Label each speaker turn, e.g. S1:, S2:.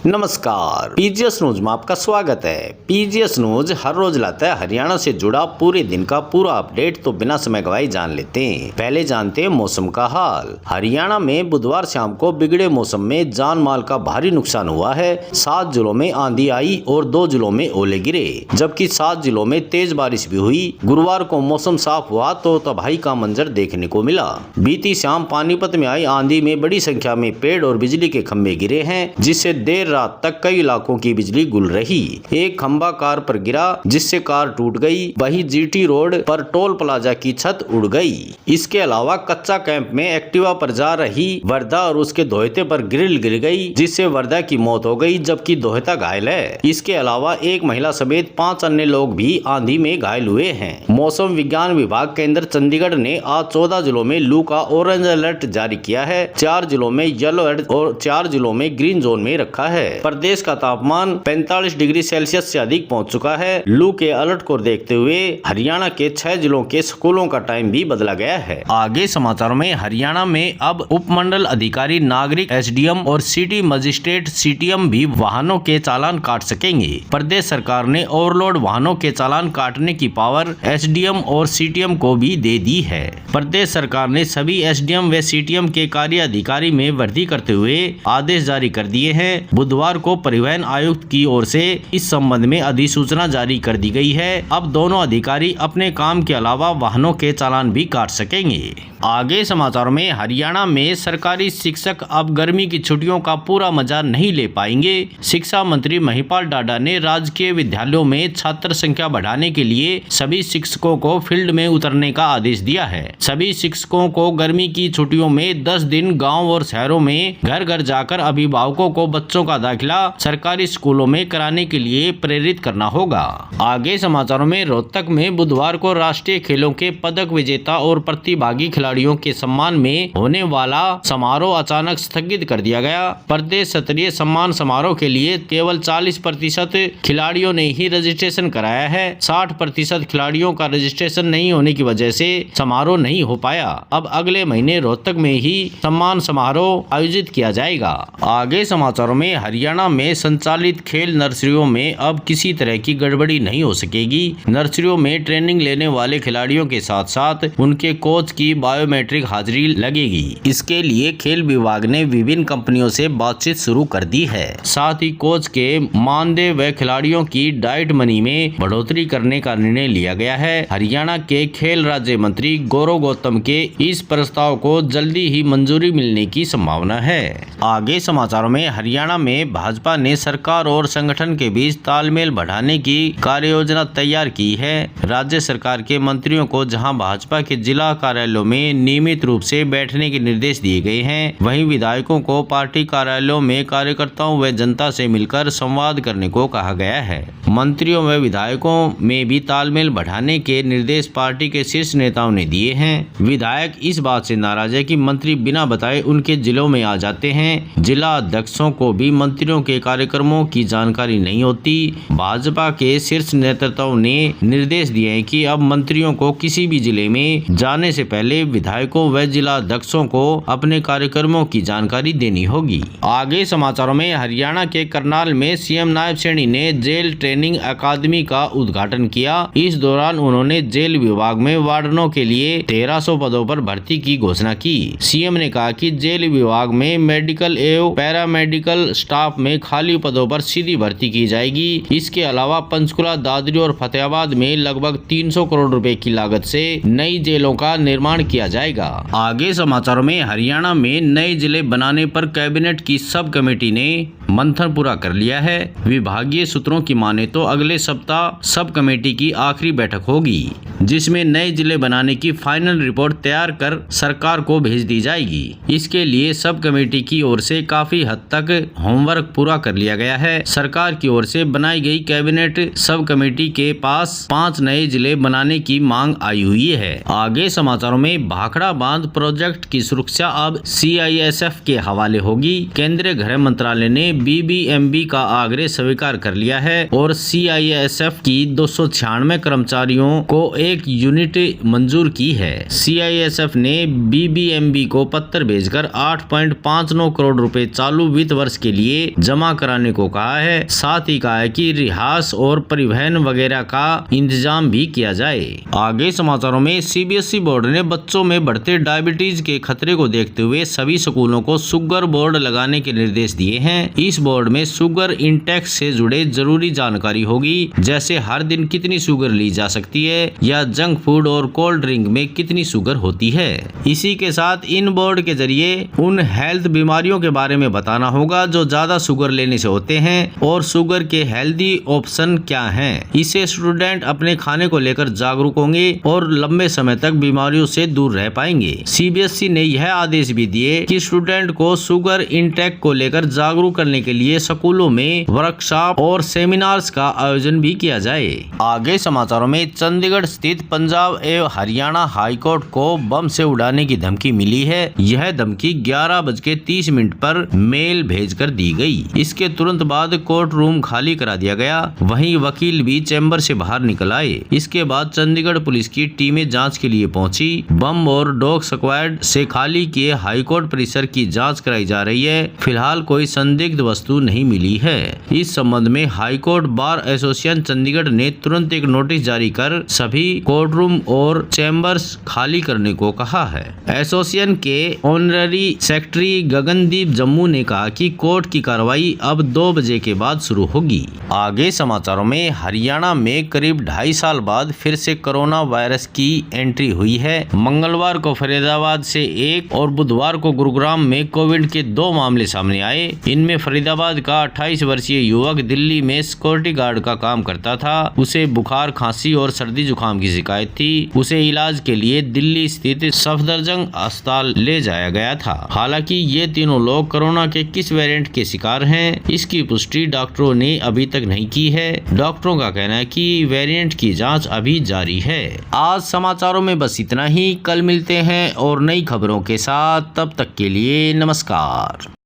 S1: नमस्कार, PGS news में आपका स्वागत है। पीजीएस न्यूज हर रोज लाता है हरियाणा से जुड़ा पूरे दिन का पूरा अपडेट। तो बिना समय गवाए जान लेते हैं। पहले जानते हैं मौसम का हाल। हरियाणा में बुधवार शाम को बिगड़े मौसम में जान माल का भारी नुकसान हुआ है। 7 जिलों में आंधी आई और 2 जिलों में ओले गिरे, जबकि 7 जिलों में तेज बारिश भी हुई। गुरुवार को मौसम साफ हुआ तो तबाही का मंजर देखने को मिला। बीती शाम पानीपत में आई आंधी में बड़ी संख्या में पेड़ और बिजली के खंभे गिरे हैं, जिससे देर रात तक कई इलाकों की बिजली गुल रही। एक खंभा कार पर गिरा, जिससे कार टूट गई। वहीं जीटी रोड पर टोल प्लाजा की छत उड़ गई। इसके अलावा कच्चा कैंप में एक्टिवा पर जा रही वर्धा और उसके दोहते पर ग्रिल गिर गई, जिससे वर्धा की मौत हो गई, जबकि दोहता घायल है। इसके अलावा एक महिला समेत 5 अन्य लोग भी आंधी में घायल हुए हैं। मौसम विज्ञान विभाग केंद्र चंडीगढ़ ने आज 14 जिलों में लू का ऑरेंज अलर्ट जारी किया है। 4 जिलों में येलो अलर्ट और 4 जिलों में ग्रीन जोन में रखा है। प्रदेश का तापमान 45 डिग्री सेल्सियस से अधिक पहुंच चुका है। लू के अलर्ट को देखते हुए हरियाणा के 6 जिलों के स्कूलों का टाइम भी बदला गया है। आगे समाचारों में, हरियाणा में अब उपमंडल अधिकारी, नागरिक एसडीएम और सिटी मजिस्ट्रेट सीटीएम भी वाहनों के चालान काट सकेंगे। प्रदेश सरकार ने ओवरलोड वाहनों के चालान काटने की पावर एसडीएम और सीटीएम को भी दे दी है। प्रदेश सरकार ने सभी एसडीएम व सीटीएम के कार्य अधिकारी में वृद्धि करते हुए आदेश जारी कर दिए हैं। बुधवार को परिवहन आयुक्त की ओर से इस संबंध में अधिसूचना जारी कर दी गई है। अब दोनों अधिकारी अपने काम के अलावा वाहनों के चालान भी काट सकेंगे। आगे समाचारों में, हरियाणा में सरकारी शिक्षक अब गर्मी की छुट्टियों का पूरा मजा नहीं ले पाएंगे। शिक्षा मंत्री महिपाल डाडा ने राजकीय विद्यालयों में छात्र संख्या बढ़ाने के लिए सभी शिक्षकों को फील्ड में उतरने का आदेश दिया है। सभी शिक्षकों को गर्मी की छुट्टियों में 10 दिन गाँव और शहरों में घर घर जाकर अभिभावकों को बच्चों का दाखिला सरकारी स्कूलों में कराने के लिए प्रेरित करना होगा। आगे समाचारों में, रोहतक में बुधवार को राष्ट्रीय खेलों के पदक विजेता और प्रतिभागी खिलाड़ियों के सम्मान में होने वाला समारोह अचानक स्थगित कर दिया गया। प्रदेश स्तरीय सम्मान समारोह के लिए केवल 40% खिलाड़ियों ने ही रजिस्ट्रेशन कराया है। 60% खिलाड़ियों का रजिस्ट्रेशन नहीं होने की वजह से समारोह नहीं हो पाया। अब अगले महीने रोहतक में ही सम्मान समारोह आयोजित किया जाएगा। आगे समाचारों में, हरियाणा में संचालित खेल नर्सरियों में अब किसी तरह की गड़बड़ी नहीं हो सकेगी। नर्सरियों में ट्रेनिंग लेने वाले खिलाड़ियों के साथ साथ उनके कोच की बायोमेट्रिक हाजिरी लगेगी। इसके लिए खेल विभाग ने विभिन्न कंपनियों से बातचीत शुरू कर दी है। साथ ही कोच के मानदेय व खिलाड़ियों की डाइट मनी में बढ़ोतरी करने का निर्णय लिया गया है। हरियाणा के खेल राज्य मंत्री गौरव गौतम के इस प्रस्ताव को जल्दी ही मंजूरी मिलने की संभावना है। आगे समाचारों में, हरियाणा में भाजपा ने सरकार और संगठन के बीच तालमेल बढ़ाने की कार्य योजना तैयार की है। राज्य सरकार के मंत्रियों को जहां भाजपा के जिला कार्यालयों में नियमित रूप से बैठने के निर्देश दिए गए हैं, वहीं विधायकों को पार्टी कार्यालयों में कार्यकर्ताओं व जनता से मिलकर संवाद करने को कहा गया है। मंत्रियों व विधायकों में भी तालमेल बढ़ाने के निर्देश पार्टी के शीर्ष नेताओं ने दिए हैं। विधायक इस बात से नाराज है कि मंत्री बिना बताए उनके जिलों में आ जाते हैं। जिला अध्यक्षों को भी मंत्रियों के कार्यक्रमों की जानकारी नहीं होती। भाजपा के शीर्ष नेतृत्व ने निर्देश दिए हैं कि अब मंत्रियों को किसी भी जिले में जाने से पहले विधायकों व जिला अध्यक्षों को अपने कार्यक्रमों की जानकारी देनी होगी। आगे समाचारों में, हरियाणा के करनाल में सीएम नायब सैनी ने जेल ट्रेनिंग अकादमी का उद्घाटन किया। इस दौरान उन्होंने जेल विभाग में वार्डनों के लिए 1300 पदों पर भर्ती की घोषणा की। सीएम ने कहा कि जेल विभाग में मेडिकल एवं पैरामेडिकल स्टाफ में खाली पदों पर सीधी भर्ती की जाएगी। इसके अलावा पंचकुला, दादरी और फतेहाबाद में लगभग 300 करोड़ रुपए की लागत से नई जेलों का निर्माण किया जाएगा। आगे समाचारों में, हरियाणा में नए जिले बनाने पर कैबिनेट की सब कमेटी ने मंथन पूरा कर लिया है। विभागीय सूत्रों की माने तो अगले सप्ताह सब कमेटी की आखिरी बैठक होगी, जिसमें नए जिले बनाने की फाइनल रिपोर्ट तैयार कर सरकार को भेज दी जाएगी। इसके लिए सब कमेटी की ओर से काफी हद तक होमवर्क पूरा कर लिया गया है। सरकार की ओर से बनाई गई कैबिनेट सब कमेटी के पास 5 नए जिले बनाने की मांग आई हुई है। आगे समाचारों में, भाखड़ा बांध प्रोजेक्ट की सुरक्षा अब CISF के हवाले होगी। केंद्रीय गृह मंत्रालय ने BBMB का आग्रह स्वीकार कर लिया है और CISF की 296 कर्मचारियों को एक यूनिट मंजूर की है। CISF ने BBMB को पत्र भेजकर 8.59 करोड़ रुपए चालू वित्त वर्ष के लिए लिए जमा कराने को कहा है। साथ ही कहा है कि रिहायश और परिवहन वगैरह का इंतजाम भी किया जाए। आगे समाचारों में सीबीएसई बोर्ड ने बच्चों में बढ़ते डायबिटीज के खतरे को देखते हुए सभी स्कूलों को शुगर बोर्ड लगाने के निर्देश दिए हैं। इस बोर्ड में शुगर इंटेक से जुड़े जरूरी जानकारी होगी, जैसे हर दिन कितनी शुगर ली जा सकती है या जंक फूड और कोल्ड ड्रिंक में कितनी शुगर होती है। इसी के साथ इन बोर्ड के जरिए उन हेल्थ बीमारियों के बारे में बताना होगा जो ज्यादा शुगर लेने से होते हैं और शुगर के हेल्दी ऑप्शन क्या हैं। इससे स्टूडेंट अपने खाने को लेकर जागरूक होंगे और लंबे समय तक बीमारियों से दूर रह पाएंगे। सीबीएसई ने यह आदेश भी दिए कि स्टूडेंट को शुगर इंटेक को लेकर जागरूक करने के लिए स्कूलों में वर्कशॉप और सेमिनार्स का आयोजन भी किया जाए। आगे समाचारों में चंडीगढ़ स्थित पंजाब एवं हरियाणा हाईकोर्ट को बम से उड़ाने की धमकी मिली है। यह धमकी 11:30 पर मेल भेजकर दी गई। इसके तुरंत बाद कोर्ट रूम खाली करा दिया गया। वहीं वकील भी चैम्बर से बाहर निकल आए। इसके बाद चंडीगढ़ पुलिस की टीमें जांच के लिए पहुंची। बम और डॉग स्क्वाड से खाली किए हाईकोर्ट परिसर की जांच कराई जा रही है। फिलहाल कोई संदिग्ध वस्तु नहीं मिली है। इस संबंध में हाईकोर्ट बार एसोसिएशन चंडीगढ़ ने तुरंत एक नोटिस जारी कर सभी कोर्ट रूम और चैम्बर्स खाली करने को कहा है। एसोसिएशन के ऑनररी सेक्रेटरी गगनदीप जम्मू ने कहा कि कोर्ट की कार्रवाई अब 2 बजे के बाद शुरू होगी। आगे समाचारों में हरियाणा में करीब 2.5 साल बाद फिर से कोरोना वायरस की एंट्री हुई है। मंगलवार को फरीदाबाद से 1 और बुधवार को गुरुग्राम में कोविड के 2 मामले सामने आए। इनमें फरीदाबाद का 28 वर्षीय युवक दिल्ली में सिक्योरिटी गार्ड का काम करता था। उसे बुखार, खांसी और सर्दी जुकाम की शिकायत थी। उसे इलाज के लिए दिल्ली स्थित सफदरजंग अस्पताल ले जाया गया था। हालांकि ये तीनों लोग कोरोना के किस वेरिएंट के शिकार हैं, इसकी पुष्टि डॉक्टरों ने अभी तक नहीं की है। डॉक्टरों का कहना है कि वेरिएंट की जांच अभी जारी है। आज समाचारों में बस इतना ही। कल मिलते हैं और नई खबरों के साथ। तब तक के लिए नमस्कार।